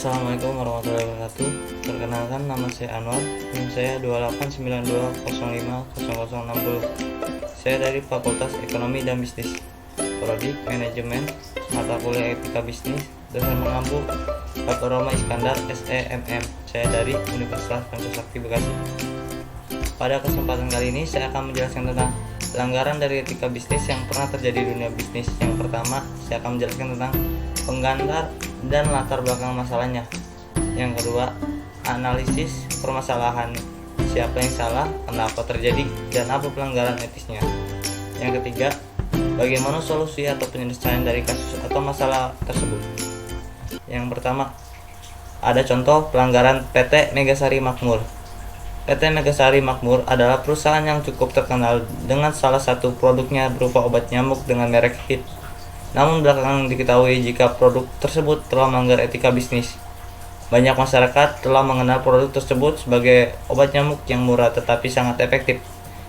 Assalamualaikum warahmatullahi wabarakatuh. Perkenalkan, nama saya Anwar, NIM saya 2892050060. Saya dari Fakultas Ekonomi dan Bisnis, Prodi Manajemen, mata kuliah Etika Bisnis, dosen mengampu Dr. Roma Iskandar, SEMM. Saya dari Universitas Pancasakti Bekasi. Pada kesempatan kali ini saya akan menjelaskan tentang pelanggaran dari etika bisnis yang pernah terjadi di dunia bisnis. Yang pertama, saya akan menjelaskan tentang penggantar dan latar belakang masalahnya. Yang kedua, analisis permasalahan, siapa yang salah, kenapa terjadi, dan apa pelanggaran etisnya. Yang ketiga, bagaimana solusi atau penyelesaian dari kasus atau masalah tersebut. Yang pertama, ada contoh pelanggaran PT Megasari Makmur. PT Megasari Makmur adalah perusahaan yang cukup terkenal dengan salah satu produknya berupa obat nyamuk dengan merek HIT. Namun belakangan diketahui jika produk tersebut telah melanggar etika bisnis. Banyak masyarakat telah mengenal produk tersebut sebagai obat nyamuk yang murah tetapi sangat efektif.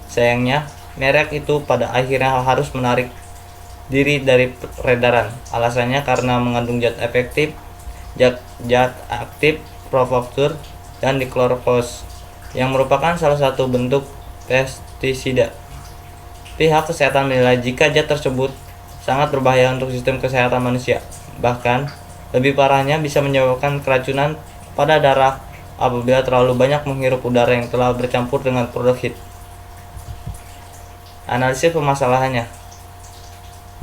Sayangnya, merek itu pada akhirnya harus menarik diri dari peredaran. Alasannya karena mengandung zat efektif, zat aktif, profosfur, dan diklorofos, yang merupakan salah satu bentuk pestisida. Pihak kesehatan menilai jika zat tersebut sangat berbahaya untuk sistem kesehatan manusia. Bahkan, lebih parahnya bisa menyebabkan keracunan pada darah apabila terlalu banyak menghirup udara yang telah bercampur dengan produk HIT. Analisis permasalahannya.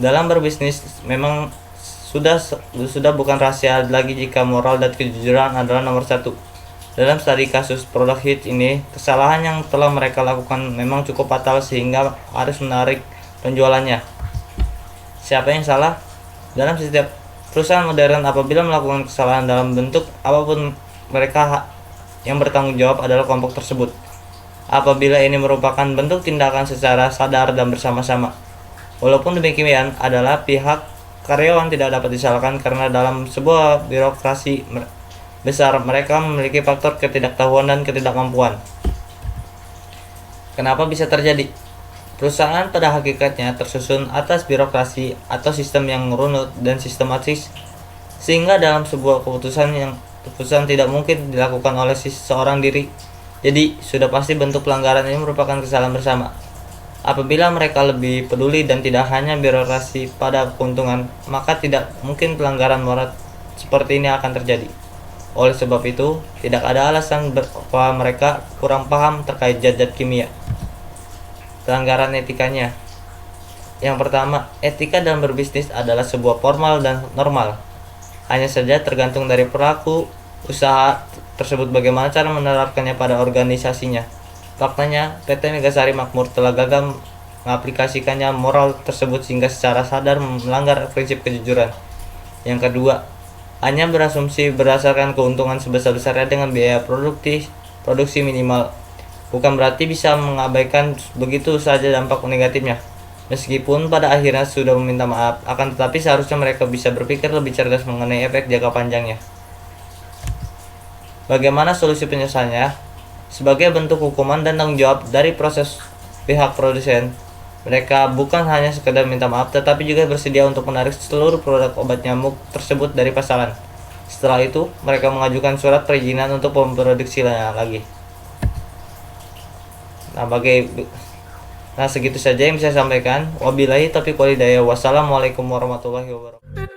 Dalam berbisnis memang sudah bukan rahasia lagi jika moral dan kejujuran adalah nomor satu. Dalam studi kasus produk HIT ini, kesalahan yang telah mereka lakukan memang cukup fatal sehingga harus menarik penjualannya. Siapa yang salah? Dalam setiap perusahaan modern, apabila melakukan kesalahan dalam bentuk apapun, mereka yang bertanggung jawab adalah kelompok tersebut. Apabila ini merupakan bentuk tindakan secara sadar dan bersama-sama. Walaupun demikian, adalah pihak karyawan tidak dapat disalahkan karena dalam sebuah birokrasi besar mereka memiliki faktor ketidaktahuan dan ketidakmampuan. Kenapa bisa terjadi? Perusahaan pada hakikatnya tersusun atas birokrasi atau sistem yang runut dan sistematis, sehingga dalam sebuah keputusan tidak mungkin dilakukan oleh seorang diri. Jadi sudah pasti bentuk pelanggaran ini merupakan kesalahan bersama. Apabila mereka lebih peduli dan tidak hanya birokrasi pada keuntungan, maka tidak mungkin pelanggaran moral seperti ini akan terjadi. Oleh sebab itu, tidak ada alasan bahwa mereka kurang paham terkait zat-zat kimia. Pelanggaran etikanya. Yang pertama, etika dalam berbisnis adalah sebuah formal dan normal. Hanya saja tergantung dari pelaku usaha tersebut bagaimana cara menerapkannya pada organisasinya. Faktanya, PT Megasari Makmur telah gagal mengaplikasikannya moral tersebut sehingga secara sadar melanggar prinsip kejujuran. Yang kedua, hanya berasumsi berdasarkan keuntungan sebesar-besarnya dengan biaya produksi minimal. Bukan berarti bisa mengabaikan begitu saja dampak negatifnya. Meskipun pada akhirnya sudah meminta maaf, akan tetapi seharusnya mereka bisa berpikir lebih cerdas mengenai efek jangka panjangnya. Bagaimana solusi penyelesaiannya? Sebagai bentuk hukuman dan tanggung jawab dari proses pihak produsen, mereka bukan hanya sekedar minta maaf, tetapi juga bersedia untuk menarik seluruh produk obat nyamuk tersebut dari pasaran. Setelah itu, mereka mengajukan surat perizinan untuk memproduksi lagi. Nah, segitu saja yang bisa saya sampaikan. Wabillahi taufiq wal hidayah. Wassalamualaikum warahmatullahi wabarakatuh.